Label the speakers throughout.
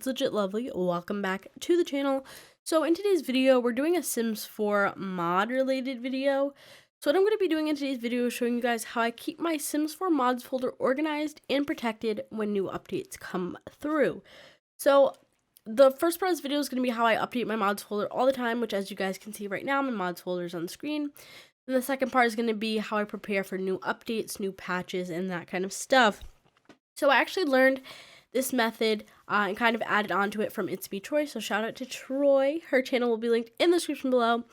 Speaker 1: it's LegitLovely. Welcome back to the channel. So in today's video, we're doing a Sims 4 mod related video. So what I'm going to be doing in today's video is showing you guys how I keep my Sims 4 mods folder organized and protected when new updates come through. So the first part of this video is going to be how I update my mods folder all the time, which as you guys can see right now, my mods folder is on the screen. And the second part is going to be how I prepare for new updates, new patches, and that kind of stuff. So I actually learned this method and kind of added on to it from It's Me Troy. So shout out to Troy. Her channel will be linked in the description below.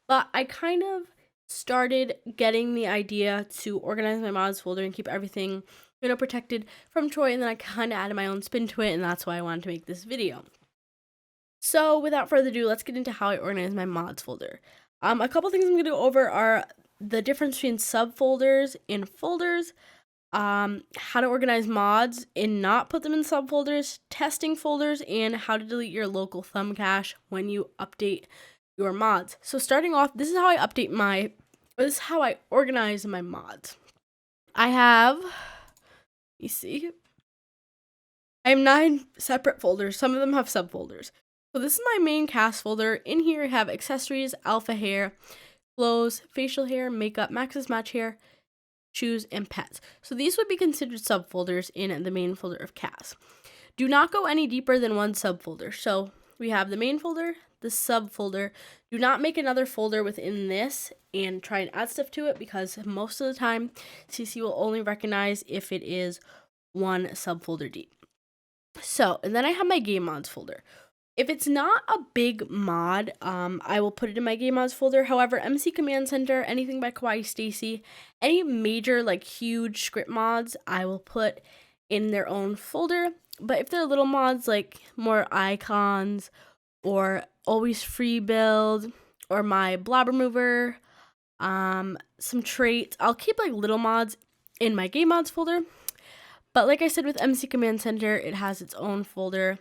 Speaker 1: But I kind of started getting the idea to organize my mods folder and keep everything, protected from Troy. And then I kind of added my own spin to it. And that's why I wanted to make this video. So without further ado, let's get into how I organize my mods folder. A couple things I'm going to go over are the difference between subfolders and folders. How to organize mods and not put them in subfolders, testing folders, and how to delete your local thumb cache when you update your mods. So starting off, this is how I organize my mods. I have 9 separate folders. Some of them have subfolders. So this is my main cast folder. In here I have accessories, alpha hair, clothes, facial hair, makeup, max's match hair, shoes, and pets. So these would be considered subfolders in the main folder of CAS. Do not go any deeper than one subfolder. So we have the main folder, the subfolder. Do not make another folder within this and try and add stuff to it, because most of the time CC will only recognize if it is one subfolder deep. So, and then I have my game mods folder. If it's not a big mod, I will put it in my game mods folder. However, MC Command Center, anything by Kawaii Stacy, any major huge script mods, I will put in their own folder. But if they're little mods like more icons or always free build or my blob remover, some traits, I'll keep little mods in my game mods folder. But like I said with MC Command Center, it has its own folder.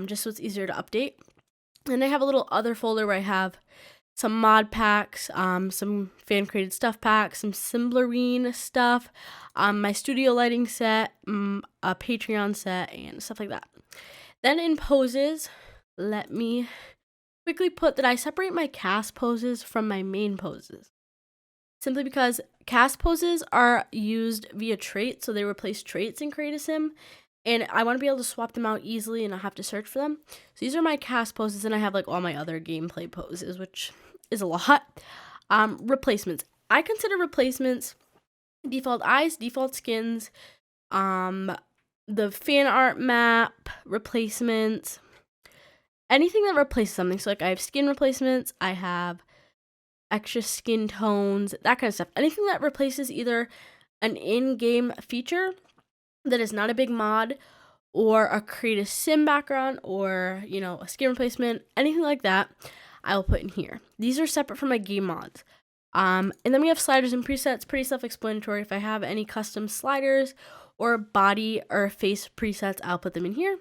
Speaker 1: Just so it's easier to update. And I have a little other folder where I have some mod packs, some fan created stuff packs, some Symblorine stuff, my studio lighting set, a Patreon set, and stuff like that. Then in poses, let me quickly put that I separate my cast poses from my main poses. Simply because cast poses are used via traits, so they replace traits in Create a Sim. And I want to be able to swap them out easily and not have to search for them. So these are my cast poses, and I have all my other gameplay poses, which is a lot. Replacements. I consider replacements default eyes, default skins, the fan art map, replacements, anything that replaces something. So I have skin replacements, I have extra skin tones, that kind of stuff. Anything that replaces either an in-game feature that is not a big mod, or a Create a Sim background, or a skin replacement, anything like that, I will put in here. These are separate from my game mods. And then we have sliders and presets, pretty self-explanatory. If I have any custom sliders or body or face presets, I'll put them in here.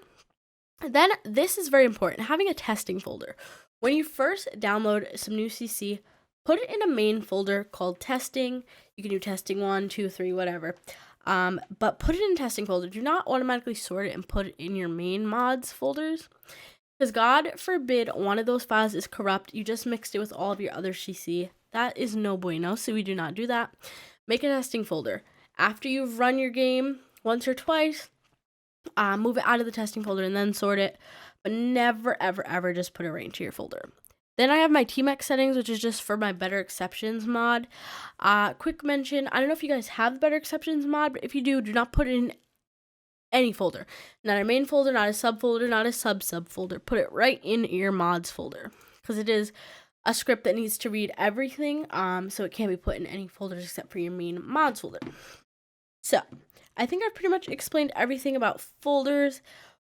Speaker 1: And then this is very important, having a testing folder. When you first download some new CC, put it in a main folder called testing. You can do testing 1, 2, 3, whatever. But put it in testing folder. Do not automatically sort it and put it in your main mods folders, because God forbid one of those files is corrupt. You just mixed it with all of your other CC. That is no bueno, so we do not do that. Make a testing folder. After you've run your game once or twice, move it out of the testing folder and then sort it, but never, ever, ever just put it right into your folder. Then I have my TMX settings, which is just for my Better Exceptions mod. Quick mention, I don't know if you guys have the Better Exceptions mod, but if you do not put it in any folder. Not a main folder, not a subfolder, not a sub-subfolder. Put it right in your mods folder, because it is a script that needs to read everything, so it can't be put in any folders except for your main mods folder. So, I think I've pretty much explained everything about folders.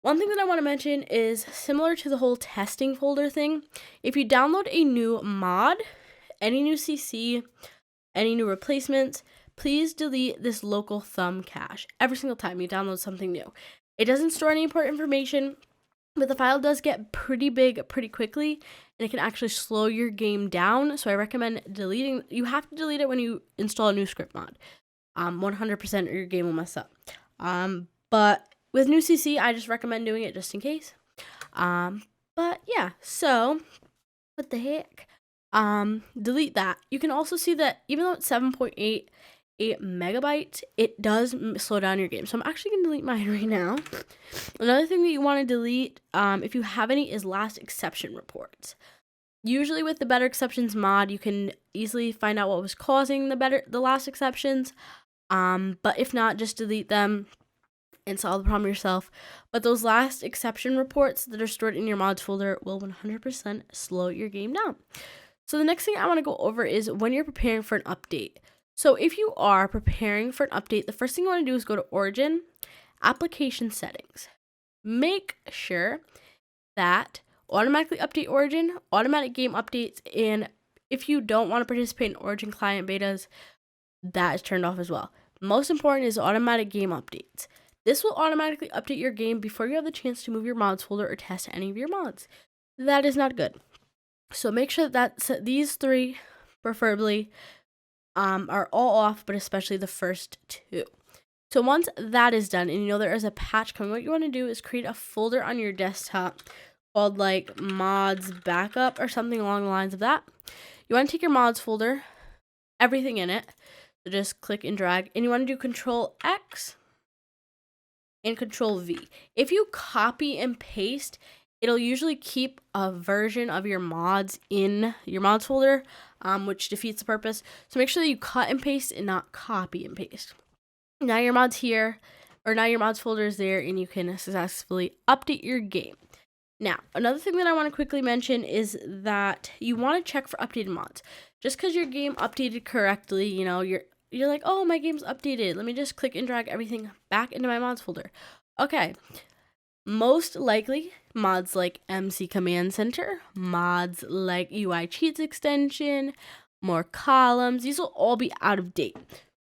Speaker 1: One thing that I want to mention is similar to the whole testing folder thing. If you download a new mod, any new CC, any new replacements, please delete this local thumb cache every single time you download something new. It doesn't store any important information, but the file does get pretty big pretty quickly, and it can actually slow your game down. So I recommend deleting. You have to delete it when you install a new script mod. 100% or your game will mess up. But with new CC, I just recommend doing it just in case. But yeah, so what the heck? Delete that. You can also see that even though it's 7.88 megabytes, it does slow down your game. So I'm actually gonna delete mine right now. Another thing that you want to delete, if you have any, is last exception reports. Usually with the better exceptions mod, you can easily find out what was causing the last exceptions. But if not, just delete them and solve the problem yourself. But those last exception reports that are stored in your mods folder will 100% slow your game down. So the next thing I want to go over is when you're preparing for an update. So if you are preparing for an update, the first thing you want to do is go to Origin, Application Settings. Make sure that automatically update Origin, automatic game updates, and if you don't want to participate in Origin client betas, that is turned off as well. Most important is automatic game updates. This will automatically update your game before you have the chance to move your mods folder or test any of your mods. That is not good. So make sure that these three, preferably, are all off, but especially the first two. So once that is done, and you know there is a patch coming, what you want to do is create a folder on your desktop called like mods backup or something along the lines of that. You want to take your mods folder, everything in it, so just click and drag, and you want to do Control X and Control V. If you copy and paste, it'll usually keep a version of your mods in your mods folder, which defeats the purpose. So make sure that you cut and paste and not copy and paste. Now your mod's here, or now your mods folder is there, and you can successfully update your game. Now, another thing that I want to quickly mention is that you want to check for updated mods. Just because your game updated correctly, you know, you're like, oh, my game's updated. Let me just click and drag everything back into my mods folder. Okay. Most likely, mods like MC Command Center, mods like UI Cheats extension, more columns, these will all be out of date.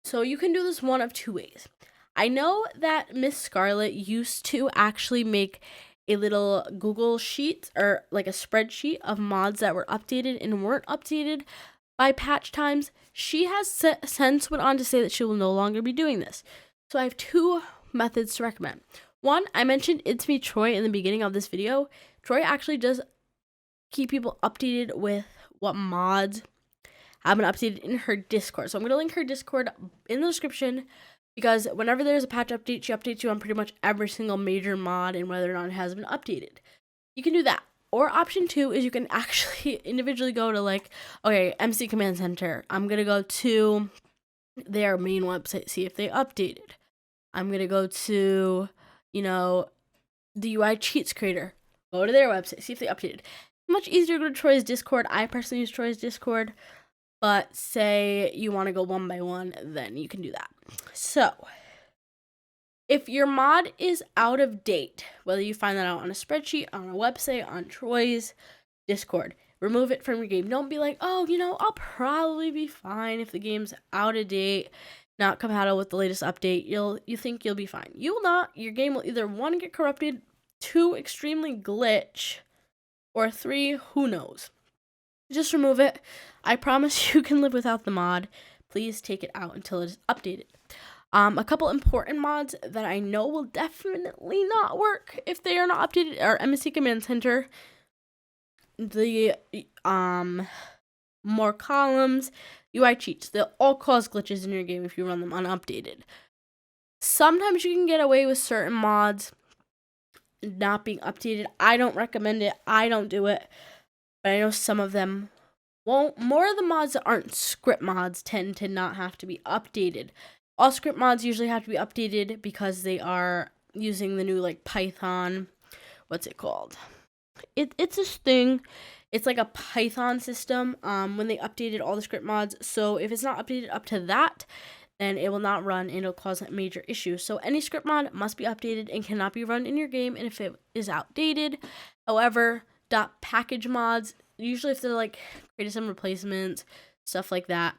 Speaker 1: So you can do this one of two ways. I know that Miss Scarlett used to actually make a little Google sheet or like a spreadsheet of mods that were updated and weren't updated by patch times. She has since went on to say that she will no longer be doing this. So I have two methods to recommend. One, I mentioned It's Me Troy in the beginning of this video. Troy actually does keep people updated with what mods have been updated in her Discord. So I'm going to link her Discord in the description because whenever there's a patch update, she updates you on pretty much every single major mod and whether or not it has been updated. You can do that. Or option two is you can actually individually go to like, okay, MC Command Center. I'm going to go to their main website, see if they updated. I'm going to go to, you know, the UI Cheats creator. Go to their website, see if they updated. Much easier to go to Troy's Discord. I personally use Troy's Discord. But say you want to go one by one, then you can do that. So, if your mod is out of date, whether you find that out on a spreadsheet, on a website, on Troy's Discord, remove it from your game. Don't be like, oh, you know, I'll probably be fine if the game's out of date, not compatible with the latest update. You think you'll be fine. You will not. Your game will either 1, get corrupted, 2, extremely glitch, or 3, who knows. Just remove it. I promise you can live without the mod. Please take it out until it is updated. A couple important mods that I know will definitely not work if they are not updated are MC Command Center, the more columns, UI Cheats. They'll all cause glitches in your game if you run them unupdated. Sometimes you can get away with certain mods not being updated. I don't recommend it. I don't do it. But I know some of them won't. More of the mods that aren't script mods tend to not have to be updated. All script mods usually have to be updated because they are using the new like Python. What's it called? It's this thing. It's like a Python system. When they updated all the script mods. So if it's not updated up to that, then it will not run and it'll cause major issues. So any script mod must be updated and cannot be run in your game. And if it is outdated, however, .package mods, usually if they're like created some replacements, stuff like that,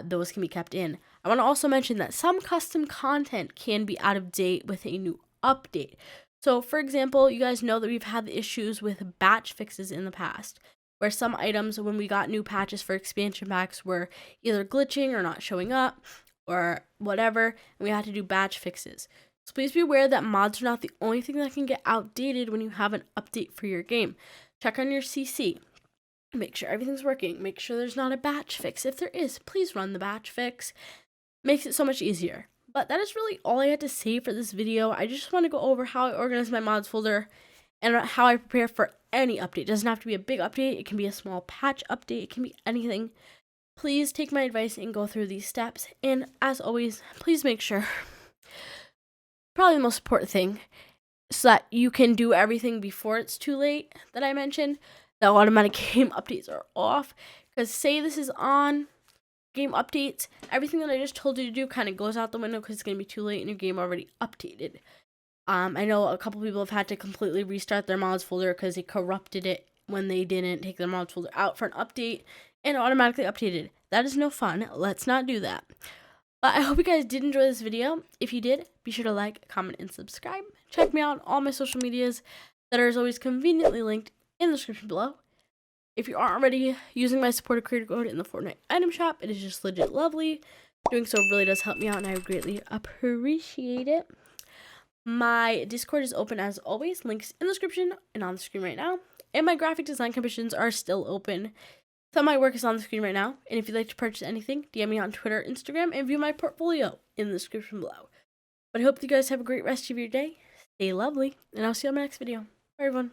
Speaker 1: those can be kept in. I want to also mention that some custom content can be out of date with a new update. So for example, you guys know that we've had the issues with batch fixes in the past, where some items when we got new patches for expansion packs were either glitching or not showing up or whatever, and we had to do batch fixes. So please be aware that mods are not the only thing that can get outdated when you have an update for your game. Check on your CC. Make sure everything's working. Make sure there's not a batch fix. If there is, please run the batch fix. Makes it so much easier. But that is really all I had to say for this video. I just want to go over how I organize my mods folder and how I prepare for any update. It doesn't have to be a big update. It can be a small patch update. It can be anything. Please take my advice and go through these steps. And as always, please make sure, probably the most important thing, so that you can do everything before it's too late that I mentioned. The automatic game updates are off. Because say this is on game updates, everything that I just told you to do kind of goes out the window because it's going to be too late and your game already updated. I know a couple people have had to completely restart their mods folder because they corrupted it when they didn't take their mods folder out for an update and automatically updated. That is no fun. Let's not do that. But I hope you guys did enjoy this video. If you did, be sure to like, comment, and subscribe. Check me out on all my social medias that are as always conveniently linked in the description below. If you aren't already using my supporter creator code in the Fortnite item shop, it is just LegitLovely. Doing so really does help me out and I would greatly appreciate it. My Discord is open as always, links in the description and on the screen right now. And my graphic design commissions are still open. Some of my work is on the screen right now. And if you'd like to purchase anything, DM me on Twitter, Instagram, and view my portfolio in the description below. But I hope you guys have a great rest of your day. Stay lovely, and I'll see you on my next video. Bye, everyone.